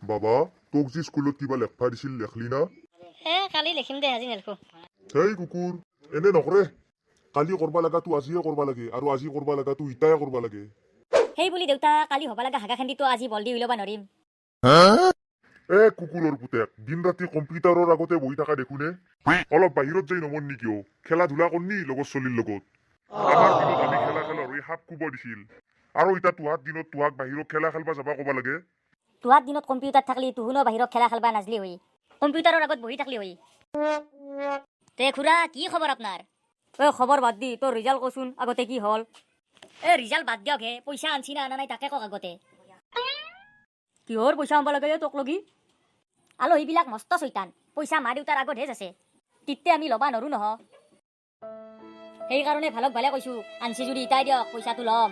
বাবা তোক যে স্কুলত কিবা লেখবা দিছিল লেখলি না কালি লিখিম দে আজি নেলখো হেই কুকুৰ এনে নকৰে কালি কৰবা লাগা তো আজিয়ে কৰবা লাগে আৰু আজি কৰবা লাগা তো ইটায়ে কৰবা লাগে সেই বুলি দেউতা কালি হবা লগা হাগা খান্দিটো আজি বলদি উইলবা নৰিম কুকুৰৰ পুতেক দিন ৰাতি কম্পিউটাৰৰ আগতে বহি থকা দেখোনে অলপ বাহিৰত যাই নমন কিয় খেলা ধূলা কৰনি লগত চলিৰ লগত আমাৰ দিনত আমি খেলা খেলৰ সাপ কুব দিছিল আৰু এতিয়া তোহাত দিনত তোহাক বাহিৰত খেলা খেলবা যাবা ক'বা লাগে তোহাৰ দিনত কম্পিউটাৰ থাকলি তুহুনো বাহিৰত খেলা খেলবা নাজলি হৈ কম্পিউটাৰৰ আগত বহি থাকলি হৈ তে খুৰা কি খবৰ আপনাৰ খবৰ বাদ দি তোৰ ৰিজাল্ট কচোন আগতে কি হ'ল ৰিজাল্ট বাদ দিয়ক হে পইচা আনছি না আনা নাই তাকে কওক আগতে কিহৰ পইচা আনবা লাগে তোক লগি আলহীবিলাক মস্ত চৈতান পইচা মা দেউতাৰ আগতহে আছে তিতে আমি ল'বা নৰো নহ সেইকাৰণে ভালক ভালে কৈছো আনছি যদি ইটাই দিয়ক পইচাটো ল'ম